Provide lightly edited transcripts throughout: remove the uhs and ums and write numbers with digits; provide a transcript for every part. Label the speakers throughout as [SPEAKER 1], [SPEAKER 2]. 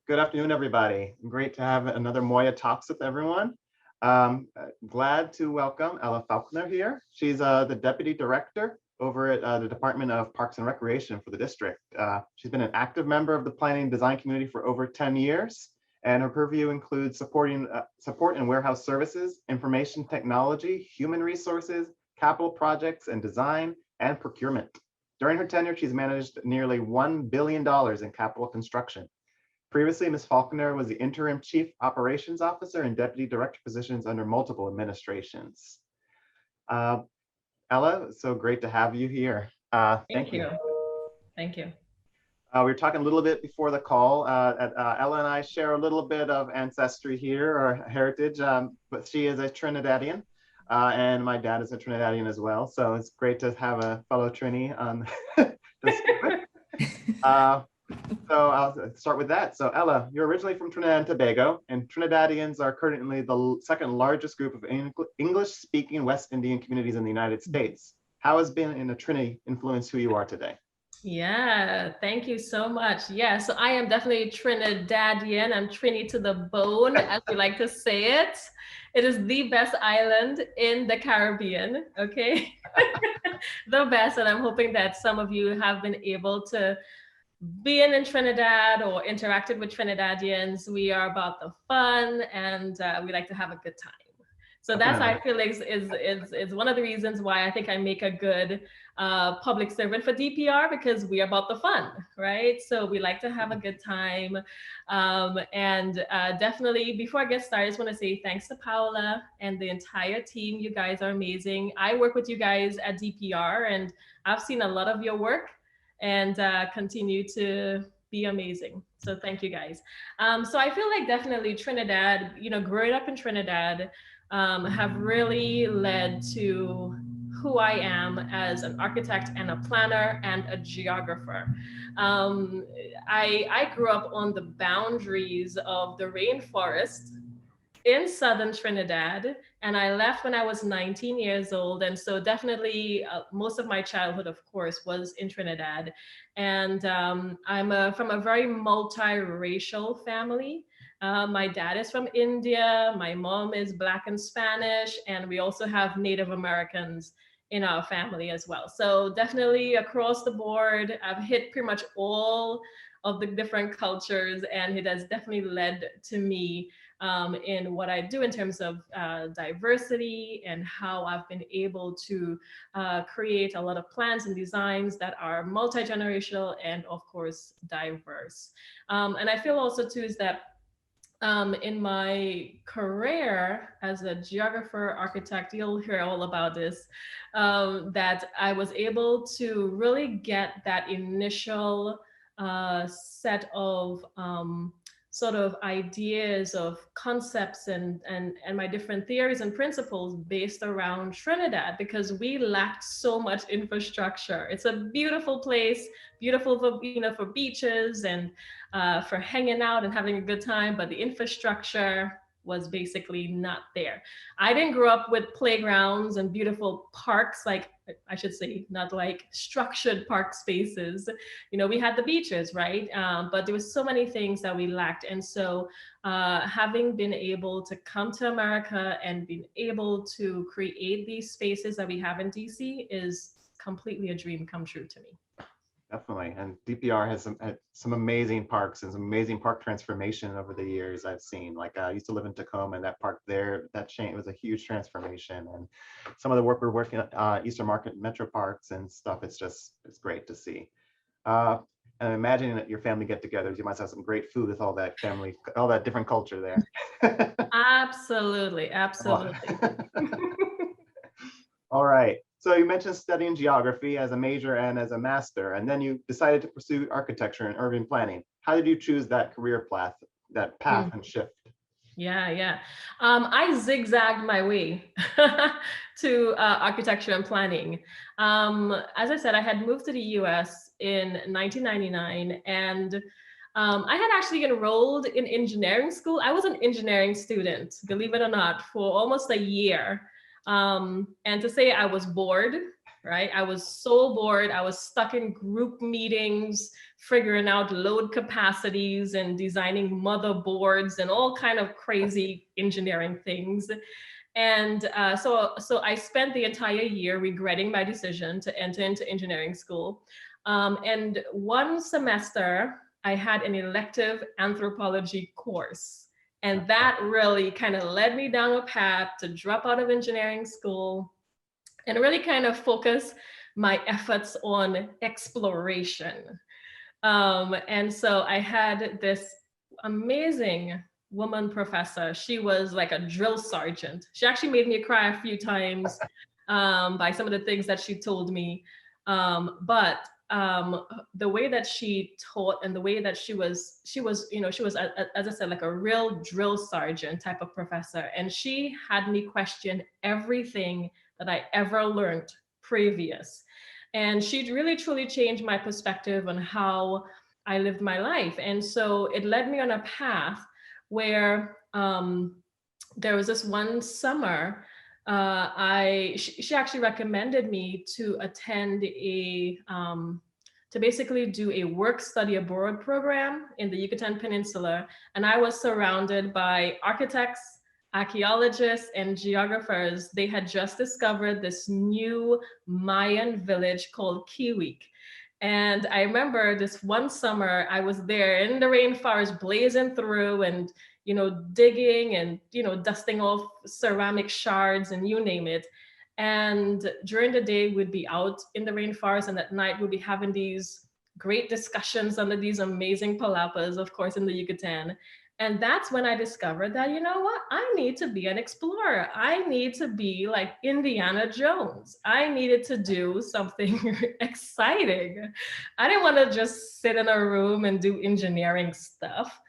[SPEAKER 1] Good afternoon, everybody. Great to have another Moya Talks with everyone. Glad to welcome Ella Faulkner here. She's the Deputy Director over at the Department of Parks and Recreation for the district. She's been an active member of the planning and design community for over 10 years, and her purview includes supporting support and warehouse services, information technology, human resources, capital projects and design, and procurement. During her tenure, she's managed nearly $1 billion in capital construction. Previously, Ms. Faulkner was the interim chief operations officer and deputy director positions under multiple administrations. Ella, so great to have you here. Thank you.
[SPEAKER 2] Thank you.
[SPEAKER 1] We were talking a little bit before the call. Ella and I share a little bit of ancestry here, or heritage, but she is a Trinidadian, and my dad is a Trinidadian as well. So it's great to have a fellow Trini on to speak with. So I'll start with that. So Ella, you're originally from Trinidad and Tobago, and Trinidadians are currently the second largest group of English-speaking West Indian communities in the United States. How has being in a Trini influenced who you are today?
[SPEAKER 2] Yeah, thank you so much. Yeah, so I am definitely Trinidadian. I'm Trini to the bone, as we like to say it. It is the best island in the Caribbean, okay? The best, and I'm hoping that some of you have been able to being in Trinidad or interacted with Trinidadians. We are about the fun, and we like to have a good time. So that's, I feel like, is one of the reasons why I think I make a good public servant for DPR, because we're about the fun, right? So we like to have a good time. And definitely, before I get started, I just want to say thanks to Paola and the entire team. You guys are amazing. I work with you guys at DPR, and I've seen a lot of your work, and continue to be amazing. So thank you guys. So I feel like definitely Trinidad, growing up in Trinidad, have really led to who I am as an architect and a planner and a geographer. I grew up on the boundaries of the rainforest in southern Trinidad, and I left when I was 19 years old. And so definitely most of my childhood, of course, was in Trinidad. And I'm from a very multiracial family. My dad is from India, my mom is Black and Spanish, and we also have Native Americans in our family as well. So definitely across the board, I've hit pretty much all of the different cultures, and it has definitely led to me in what I do in terms of diversity, and how I've been able to create a lot of plans and designs that are multi-generational and, of course, diverse. And I feel also too is that in my career as a geographer, architect, you'll hear all about this, that I was able to really get that initial set of sort of ideas of concepts and my different theories and principles based around Trinidad, because we lacked so much infrastructure. It's a beautiful place, beautiful for beaches and for hanging out and having a good time, but the infrastructure was basically not there. I didn't grow up with playgrounds and beautiful parks, like I should say, not like structured park spaces. We had the beaches, right? But there was so many things that we lacked. And so having been able to come to America and being able to create these spaces that we have in DC is completely a dream come true to me.
[SPEAKER 1] Definitely, and DPR has some amazing parks and some amazing park transformation over the years I've seen. Like I used to live in Tacoma, and that park there, that change was a huge transformation. And some of the work we're working at Eastern Market Metro Parks and stuff, it's great to see. And imagining that your family get-togethers, you must have some great food with all that different culture there.
[SPEAKER 2] Absolutely, absolutely.
[SPEAKER 1] All right. So you mentioned studying geography as a major and as a master, and then you decided to pursue architecture and urban planning. How did you choose that career path and shift?
[SPEAKER 2] Yeah. I zigzagged my way to architecture and planning. As I said, I had moved to the US in 1999, and I had actually enrolled in engineering school. I was an engineering student, believe it or not, for almost a year. And to say I was bored, right? I was so bored. I was stuck in group meetings, figuring out load capacities and designing motherboards and all kind of crazy engineering things. And so I spent the entire year regretting my decision to enter into engineering school. And one semester, I had an elective anthropology course. And that really kind of led me down a path to drop out of engineering school and really kind of focus my efforts on exploration. And so I had this amazing woman professor. She was like a drill sergeant. She actually made me cry a few times by some of the things that she told me. But the way that she taught and the way that she was, as I said, like a real drill sergeant type of professor. And she had me question everything that I ever learned previous. And she really truly changed my perspective on how I lived my life. And so it led me on a path where there was this one summer, she actually recommended me to attend to basically do a work study abroad program in the Yucatan Peninsula. And I was surrounded by architects, archaeologists, and geographers. They had just discovered this new Mayan village called Kiwik. And I remember this one summer, I was there in the rainforest blazing through and, digging and, dusting off ceramic shards and you name it. And during the day, we'd be out in the rainforest, and at night, we'd be having these great discussions under these amazing palapas, of course, in the Yucatan. And that's when I discovered that, you know what, I need to be an explorer. I need to be like Indiana Jones. I needed to do something exciting. I didn't want to just sit in a room and do engineering stuff.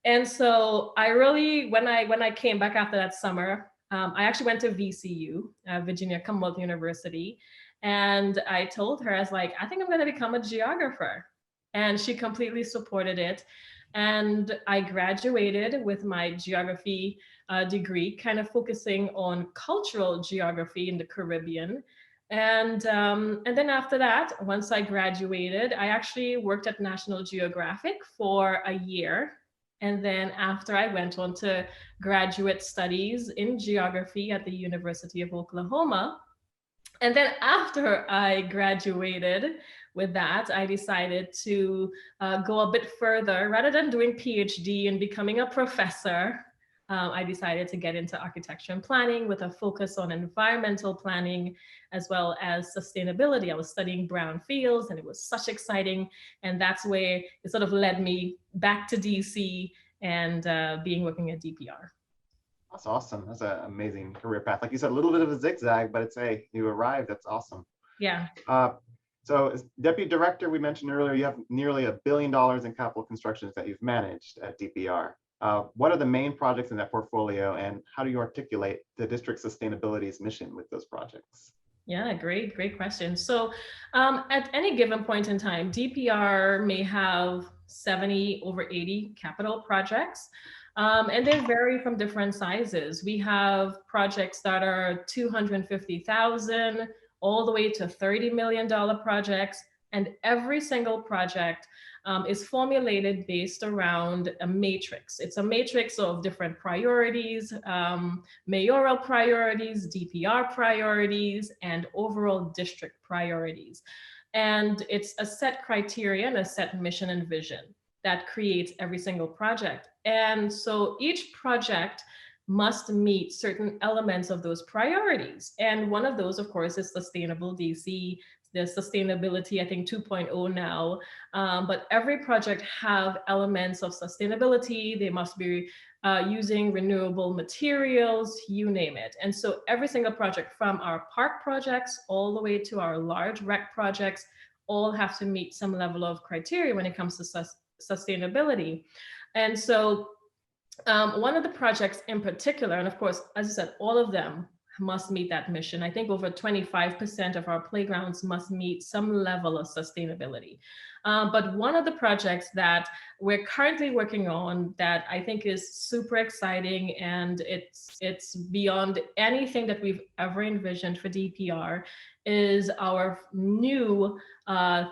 [SPEAKER 2] And so I really, when I came back after that summer, I actually went to VCU, Virginia Commonwealth University. And I told her, I was like, I think I'm going to become a geographer. And she completely supported it. And I graduated with my geography degree, kind of focusing on cultural geography in the Caribbean. And then after that, once I graduated, I actually worked at National Geographic for a year. And then after, I went on to graduate studies in geography at the University of Oklahoma. And then after I graduated with that, I decided to go a bit further. Rather than doing PhD and becoming a professor, I decided to get into architecture and planning with a focus on environmental planning as well as sustainability. I was studying brownfields, and it was such exciting. And that's where it sort of led me back to DC and working at DPR.
[SPEAKER 1] That's awesome. That's an amazing career path. Like you said, a little bit of a zigzag, but it's you arrived. That's awesome.
[SPEAKER 2] Yeah.
[SPEAKER 1] So as deputy director, we mentioned earlier, you have nearly $1 billion in capital constructions that you've managed at DPR. What are the main projects in that portfolio, and how do you articulate the district sustainability's mission with those projects?
[SPEAKER 2] Yeah, great question. So at any given point in time, DPR may have 70 over 80 capital projects. And they vary from different sizes. We have projects that are 250,000 all the way to $30 million projects. And every single project is formulated based around a matrix. It's a matrix of different priorities, mayoral priorities, DPR priorities, and overall district priorities. And it's a set criteria and a set mission and vision that creates every single project. And so each project must meet certain elements of those priorities. And one of those, of course, is sustainable DC. There's sustainability, I think 2.0 now, but every project have elements of sustainability. They must be using renewable materials, you name it. And so every single project, from our park projects all the way to our large rec projects, all have to meet some level of criteria when it comes to sustainability. And so one of the projects in particular, and of course, as I said, all of them must meet that mission. I think over 25% of our playgrounds must meet some level of sustainability. But one of the projects that we're currently working on that I think is super exciting, and it's beyond anything that we've ever envisioned for DPR, is our new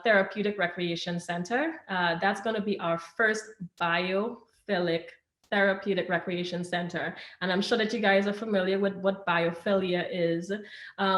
[SPEAKER 2] therapeutic recreation center. That's going to be our first biophilic therapeutic recreation center. And I'm sure that you guys are familiar with what biophilia is,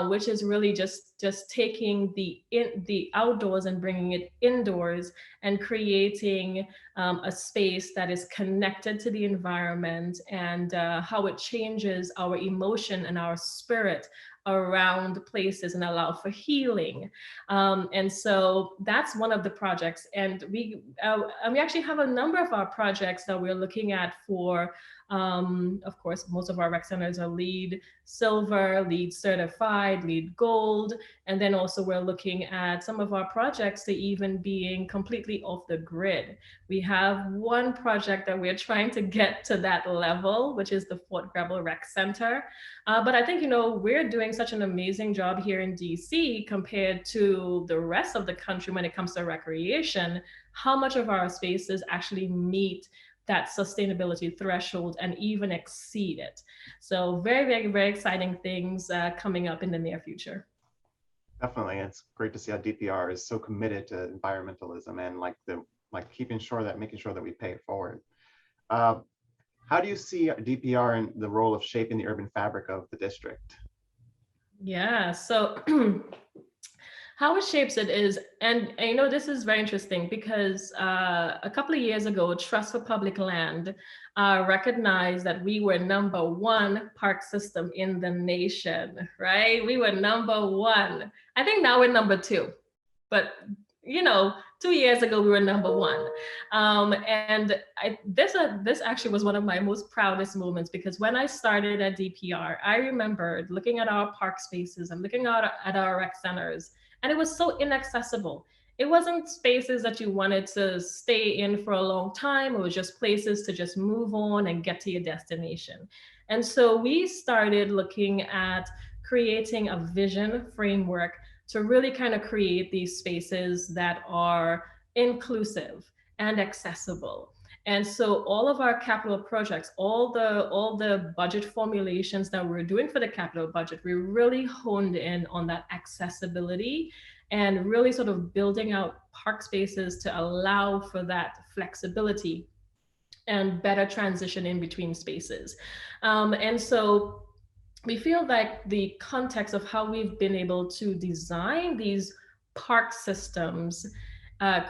[SPEAKER 2] which is really just taking the outdoors and bringing it indoors and creating a space that is connected to the environment, and how it changes our emotion and our spirit around places and allow for healing. And so that's one of the projects. And we actually have a number of our projects that we're looking at for, of course, most of our rec centers are LEED Silver, LEED Certified, LEED Gold. And then also we're looking at some of our projects to even being completely off the grid. We have one project that we're trying to get to that level, which is the Fort Greble Rec Center. But I think, we're doing such an amazing job here in DC compared to the rest of the country when it comes to recreation, how much of our spaces actually meet that sustainability threshold and even exceed it. So very, very, very exciting things coming up in the near future.
[SPEAKER 1] Definitely. It's great to see how DPR is so committed to environmentalism and making sure that we pay it forward. How do you see DPR and the role of shaping the urban fabric of the district?
[SPEAKER 2] Yeah, so how it shapes it is, and this is very interesting because a couple of years ago, Trust for Public Land recognized that we were #1 park system in the nation, right? We were #1. I think now we're #2, but 2 years ago we were #1. And this actually was one of my most proudest moments, because when I started at DPR, I remembered looking at our park spaces and looking at our rec centers, and it was so inaccessible. It wasn't spaces that you wanted to stay in for a long time. It was just places to just move on and get to your destination. And so we started looking at creating a vision framework to really kind of create these spaces that are inclusive and accessible. And so all of our capital projects, all the budget formulations that we're doing for the capital budget, we really honed in on that accessibility and really sort of building out park spaces to allow for that flexibility and better transition in between spaces. And so we feel like the context of how we've been able to design these park systems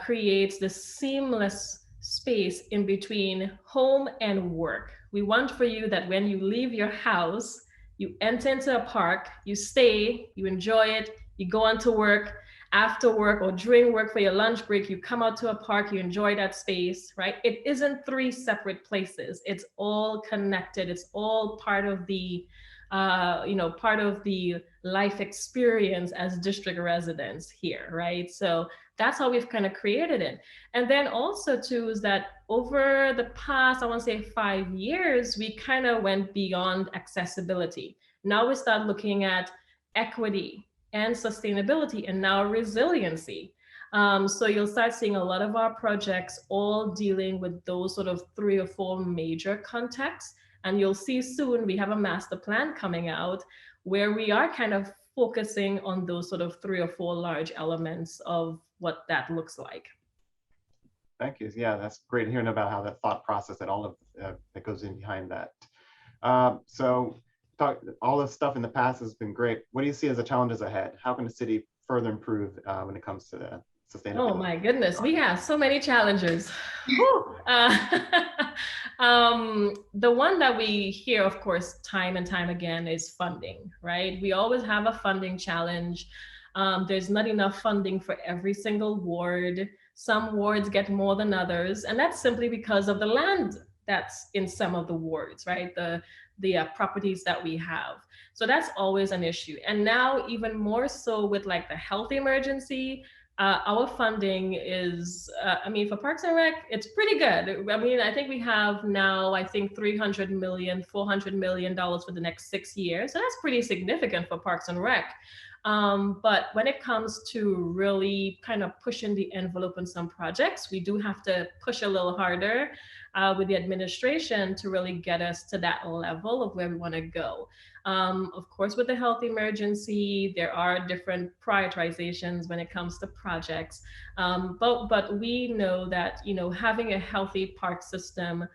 [SPEAKER 2] creates this seamless space in between home and work. We want for you that when you leave your house, you enter into a park, you stay, you enjoy it, you go on to work, after work or during work for your lunch break, you come out to a park, you enjoy that space, right? It isn't 3 separate places. It's all connected. It's all part of the part of the life experience as district residents here, right? So that's how we've kind of created it. And then also too is that over the past, I want to say 5 years, we kind of went beyond accessibility. Now we start looking at equity and sustainability, and now resiliency. So you'll start seeing a lot of our projects all dealing with those sort of 3 or 4 major contexts. And you'll see soon we have a master plan coming out where we are kind of focusing on those sort of 3 or 4 large elements of what that looks like.
[SPEAKER 1] Thank you. Yeah, that's great hearing about how that thought process and all of that goes in behind that. So all the stuff in the past has been great. What do you see as the challenges ahead? How can the city further improve when it comes to the sustainability?
[SPEAKER 2] Oh my goodness, we have so many challenges. The one that we hear, of course, time and time again is funding, right? We always have a funding challenge. There's not enough funding for every single ward. Some wards get more than others, and that's simply because of the land that's in some of the wards, right? The properties that we have. So that's always an issue. And now even more so with like the health emergency, our funding is, I mean, for Parks and Rec, it's pretty good. I mean, I think we have now, I think 300 million, $400 million for the next 6 years. So that's pretty significant for Parks and Rec. But when it comes to really kind of pushing the envelope on some projects, we do have to push a little harder with the administration to really get us to that level of where we want to go. Of course, with the health emergency, there are different prioritizations when it comes to projects. But we know that, you know, having a healthy park system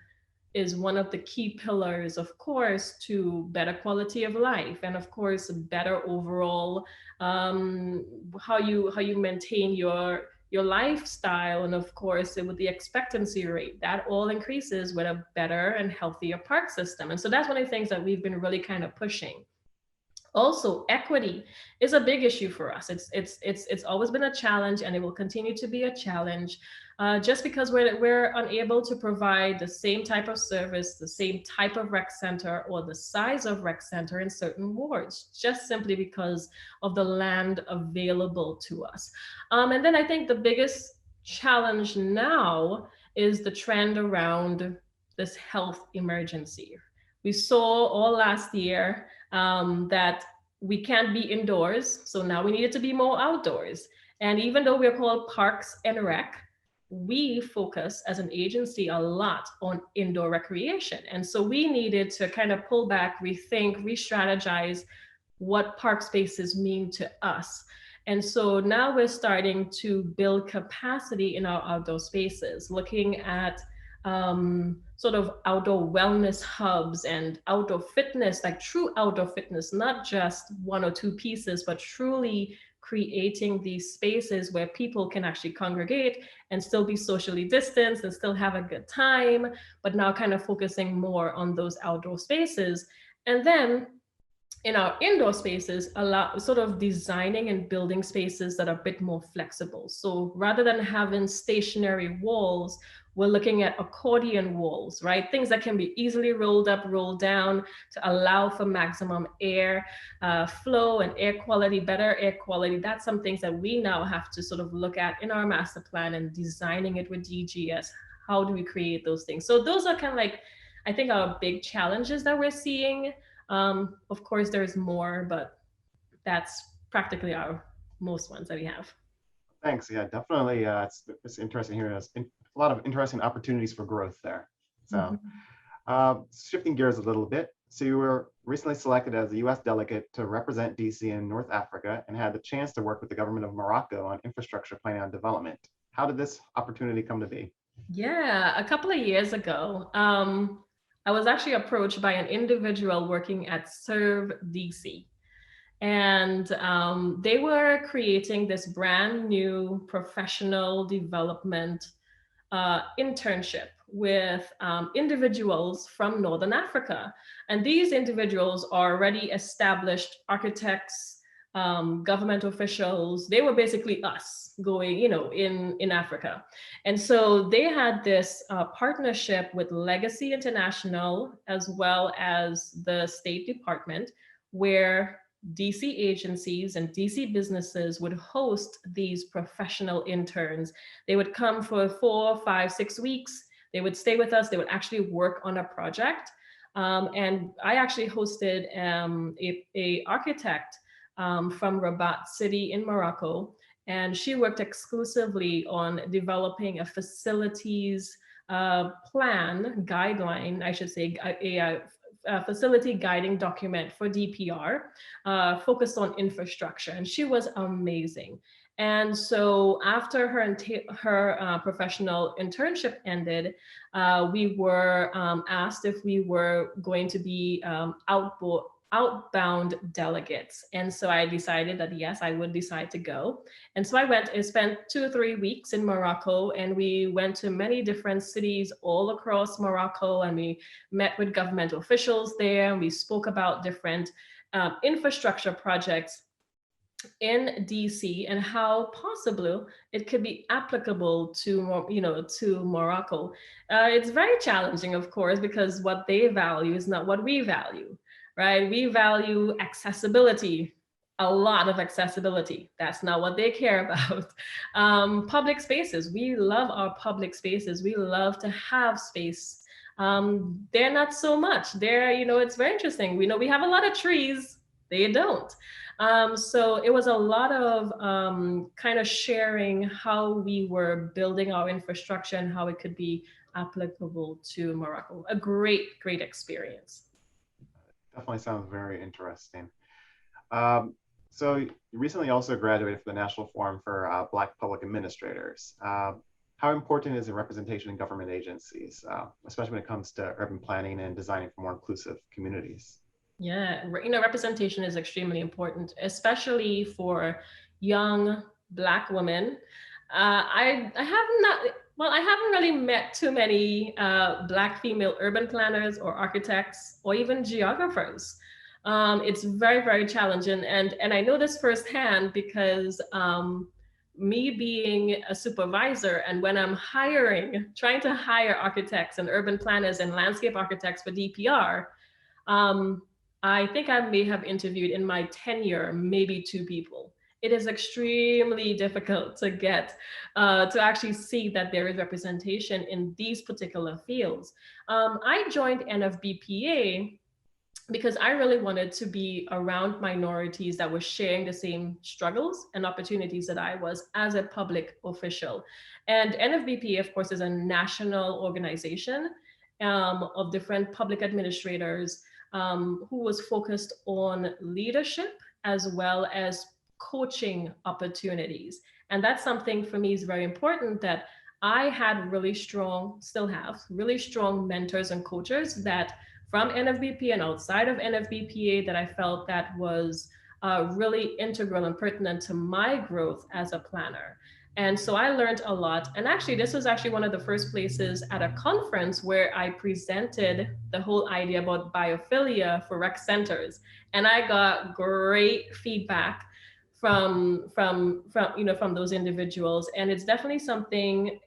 [SPEAKER 2] is one of the key pillars, of course, to better quality of life, and of course better overall, how you maintain your lifestyle, and of course with the expectancy rate that all increases with a better and healthier park system. And so that's one of the things that we've been really kind of pushing. Also, equity is a big issue for us. It's always been a challenge, and it will continue to be a challenge. Just because we're unable to provide the same type of service, the same type of rec center, or the size of rec center in certain wards, just simply because of the land available to us. And then I think the biggest challenge now is the trend around this health emergency. We saw all last year that we can't be indoors. So now we needed to be more outdoors. And even though we're called Parks and Rec, we focus as an agency a lot on indoor recreation. And so we needed to kind of pull back, rethink, re strategize what park spaces mean to us. And so now we're starting to build capacity in our outdoor spaces, looking at sort of outdoor wellness hubs and outdoor fitness, like true outdoor fitness, not just one or two pieces, but truly creating these spaces where people can actually congregate and still be socially distanced and still have a good time, but now kind of focusing more on those outdoor spaces. And then in our indoor spaces, allow sort of designing and building spaces that are a bit more flexible. So rather than having stationary walls, we're looking at accordion walls, right? Things that can be easily rolled up, rolled down to allow for maximum air flow and air quality, better air quality. That's some things that we now have to sort of look at in our master plan and designing it with DGS. How do we create those things? So those are kind of like, I think, our big challenges that we're seeing. Of course, there's more, but that's practically our most ones that we have.
[SPEAKER 1] Thanks. Yeah, definitely. It's interesting here. There's a lot of interesting opportunities for growth there. So shifting gears a little bit. So you were recently selected as a U.S. delegate to represent DC in North Africa and had the chance to work with the government of Morocco on infrastructure planning and development. How did this opportunity come to be?
[SPEAKER 2] Yeah, a couple of years ago, I was actually approached by an individual working at Serve DC. And they were creating this brand new professional development internship with individuals from Northern Africa. And these individuals are already established architects, government officials. They were basically us going, you know, in Africa. And so they had this partnership with Legacy International as well as the State Department, where DC agencies and DC businesses would host these professional interns. They would come for 4, 5, 6 weeks. They would stay with us. They would actually work on a project. And I actually hosted a architect from Rabat City in Morocco. And she worked exclusively on developing a facilities plan, guideline, I should say, a facility guiding document for DPR, focused on infrastructure. And she was amazing. And so after her professional internship ended, we were asked if we were going to be outbound delegates. And so I decided that yes, I would decide to go. And so I went and spent 2 or 3 weeks in Morocco, and we went to many different cities all across Morocco, and we met with government officials there, and we spoke about different infrastructure projects in DC and how possibly it could be applicable to, you know, to Morocco. It's very challenging, of course, because what they value is not what we value, right? We value accessibility. a lot of accessibility. That's not what they care about. Public spaces. We love our public spaces. We love to have space. They're not so much. They're, it's very interesting. We know we have a lot of trees. They don't. So it was a lot of kind of sharing how we were building our infrastructure and how it could be applicable to Morocco. A great, great experience.
[SPEAKER 1] Definitely sounds very interesting. Um, so you recently also graduated from the National Forum for Black Public Administrators. How important is the representation in government agencies, especially when it comes to urban planning and designing for more inclusive communities?
[SPEAKER 2] Yeah, representation is extremely important, especially for young Black women. I have not, well, I haven't really met too many Black female urban planners or architects or even geographers. It's very, very challenging, and I know this firsthand because me being a supervisor, and when I'm trying to hire architects and urban planners and landscape architects for DPR. Um, I think I may have interviewed in my tenure maybe two people. It is extremely difficult to get to actually see that there is representation in these particular fields. I joined NFBPA because I really wanted to be around minorities that were sharing the same struggles and opportunities that I was as a public official. And NFBPA, of course, is a national organization of different public administrators who was focused on leadership as well as coaching opportunities. And that's something for me is very important that I had really strong, still have really strong mentors and coaches that from NFBP and outside of NFBPA that I felt that was really integral and pertinent to my growth as a planner. And so I learned a lot. And actually, this was actually one of the first places at a conference where I presented the whole idea about biophilia for rec centers. And I got great feedback from those individuals. And it's definitely something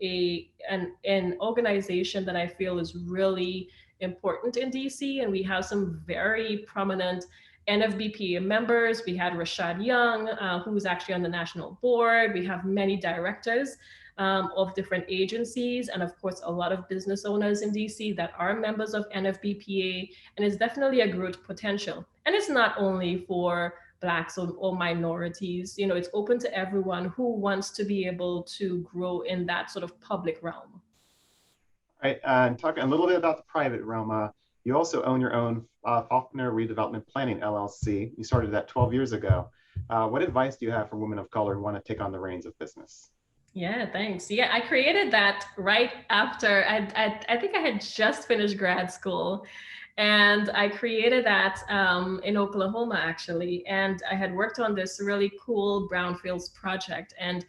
[SPEAKER 2] an organization that I feel is really important in DC, and we have some very prominent NFBPA members. We had Rashad Young, who's actually on the national board. We have many directors of different agencies, and of course, a lot of business owners in DC that are members of NFBPA, and it's definitely a growth potential. And it's not only for Blacks or minorities, it's open to everyone who wants to be able to grow in that sort of public realm.
[SPEAKER 1] Right, and talking a little bit about the private realm, you also own your own Faulkner Redevelopment Planning LLC. You started that 12 years ago. What advice do you have for women of color who want to take on the reins of business?
[SPEAKER 2] Yeah, thanks. Yeah, I created that right after I think I had just finished grad school, and I created that in Oklahoma actually, and I had worked on this really cool brownfields project. And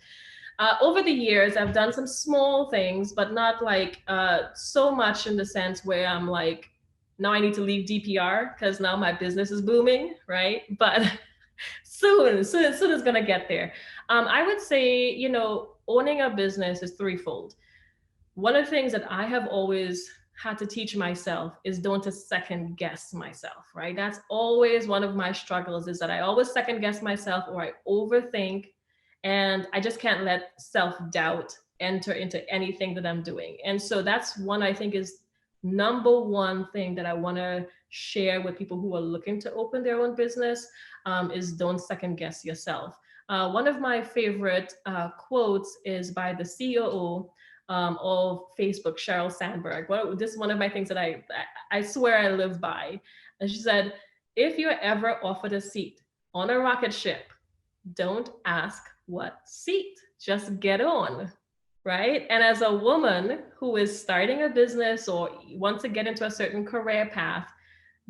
[SPEAKER 2] over the years, I've done some small things, but not like so much in the sense where I'm like, now I need to leave DPR because now my business is booming, right? But soon it's gonna get there. I would say, owning a business is threefold. One of the things that I have always had to teach myself is don't to second guess myself, right? That's always one of my struggles is that I always second guess myself or I overthink, and I just can't let self-doubt enter into anything that I'm doing. And so that's one I think is number one thing that I want to share with people who are looking to open their own business is don't second guess yourself. One of my favorite quotes is by the COO of Facebook, Sheryl Sandberg. Well, this is one of my things that I swear I live by. And she said, if you're ever offered a seat on a rocket ship, don't ask what seat, just get on, right? And as a woman who is starting a business or wants to get into a certain career path,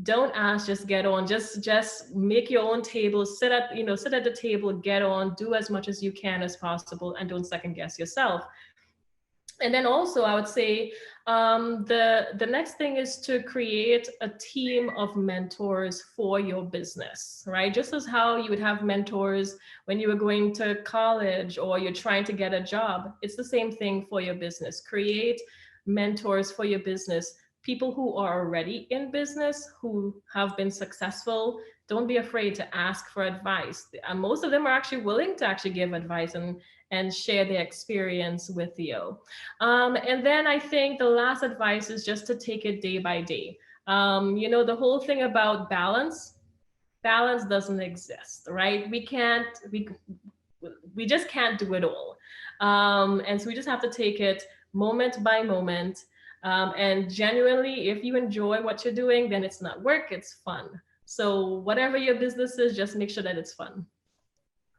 [SPEAKER 2] don't ask, just get on. Just make your own table, sit at the table, get on, do as much as you can as possible, and don't second guess yourself. And then also I would say the next thing is to create a team of mentors for your business, right? Just as how you would have mentors when you were going to college or you're trying to get a job, it's the same thing for your business. Create mentors for your business. people who are already in business, who have been successful, don't be afraid to ask for advice. And most of them are actually willing to actually give advice and share their experience with you. And then I think the last advice is just to take it day by day. You know, the whole thing about balance doesn't exist, right? We just can't do it all. And so we just have to take it moment by moment. And genuinely, if you enjoy what you're doing, then it's not work, it's fun. So whatever your business is, just make sure that it's fun.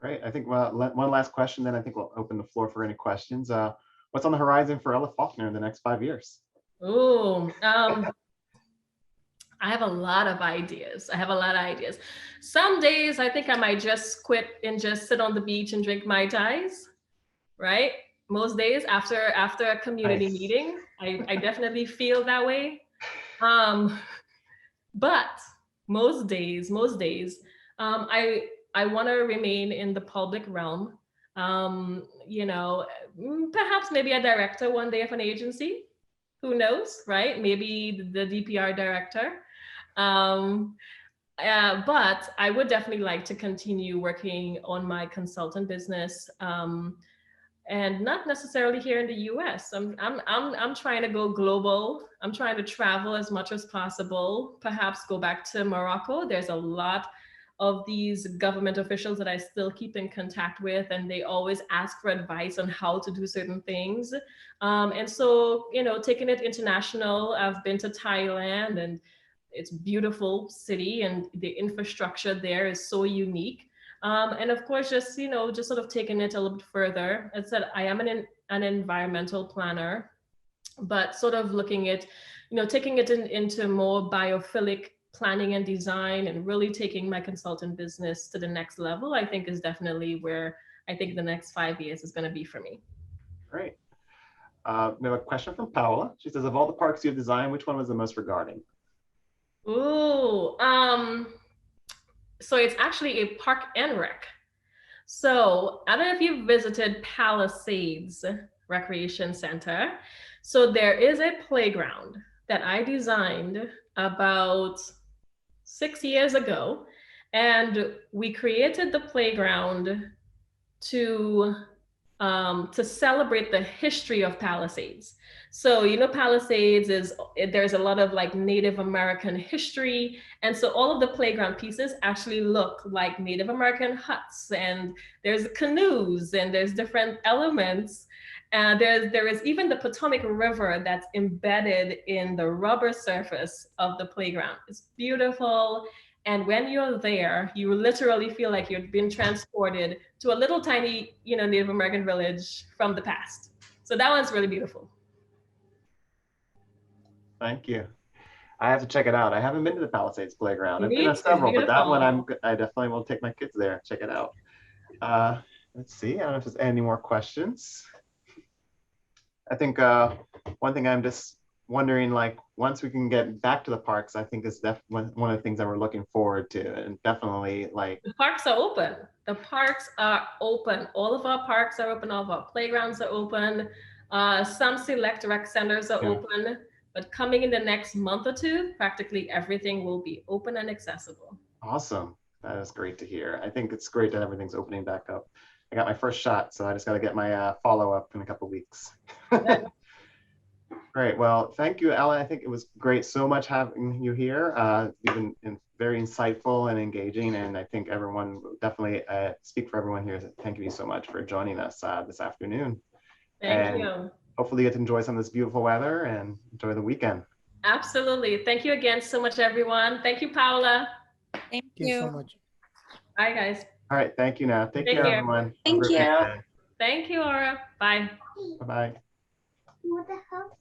[SPEAKER 1] Great. I think one last question, then I think we'll open the floor for any questions. What's on the horizon for Ella Faulkner in the next 5 years?
[SPEAKER 2] Oh, I have a lot of ideas. Some days I think I might just quit and just sit on the beach and drink Mai Tais, right? Most days after a community
[SPEAKER 1] Nice.
[SPEAKER 2] meeting, I definitely feel that way. But most days, I want to remain in the public realm. You know, perhaps maybe a director one day of an agency. Who knows, right? Maybe the DPR director. But I would definitely like to continue working on my consultant business, and not necessarily here in the U.S. I'm trying to go global. I'm trying to travel as much as possible. Perhaps go back to Morocco. There's a lot of these government officials that I still keep in contact with, and they always ask for advice on how to do certain things. And so, you know, taking it international. I've been to Thailand, and it's a beautiful city, and the infrastructure there is so unique. And of course, just, you know, just sort of taking it a little bit further. As I said, I am an environmental planner, but sort of looking at, you know, taking it into more biophilic planning and design, and really taking my consultant business to the next level, I think is definitely where I think the next 5 years is going to be for me.
[SPEAKER 1] Great. We have a question from Paola. She says, of all the parks you've designed, which one was the most regarding?
[SPEAKER 2] Ooh, so it's actually a park and rec. So I don't know if you've visited Palisades Recreation Center. So there is a playground that I designed about 6 years ago. And we created the playground to celebrate the history of Palisades. So, you know, Palisades there's a lot of like Native American history. And so all of the playground pieces actually look like Native American huts, and there's canoes, and there's different elements. And there is even the Potomac River that's embedded in the rubber surface of the playground. It's beautiful. And when you're there, you literally feel like you've been transported to a little tiny, you know, Native American village from the past. So that one's really beautiful.
[SPEAKER 1] Thank you. I have to check it out. I haven't been to the Palisades Playground. I've been to
[SPEAKER 2] It's
[SPEAKER 1] several, but that
[SPEAKER 2] beautiful.
[SPEAKER 1] one I definitely will take my kids there, check it out. Let's see, I don't know if there's any more questions. I think one thing I'm just wondering, like, once we can get back to the parks, I think is definitely one of the things that we're looking forward to, and definitely like.
[SPEAKER 2] The parks are open. The parks are open. All of our parks are open. All of our playgrounds are open. Some select rec centers are open, but coming in the next month or two, practically everything will be open and accessible.
[SPEAKER 1] Awesome. That is great to hear. I think it's great that everything's opening back up. I got my first shot, so I just got to get my follow-up in a couple of weeks. Great. Well, thank you, Ella. I think it was great so much having you here. You've been very insightful and engaging, and I think everyone definitely speak for everyone here. Thank you so much for joining us this afternoon.
[SPEAKER 2] Thank you.
[SPEAKER 1] Hopefully you get to enjoy some of this beautiful weather and enjoy the weekend.
[SPEAKER 2] Absolutely. Thank you again so much, everyone. Thank you, Paula.
[SPEAKER 3] Thank you so much.
[SPEAKER 2] Bye, guys.
[SPEAKER 1] All right. Thank you now. Take care, everyone.
[SPEAKER 3] Thank you.
[SPEAKER 2] Thank you, Aura. Bye.
[SPEAKER 1] Bye-bye.
[SPEAKER 3] What the hell?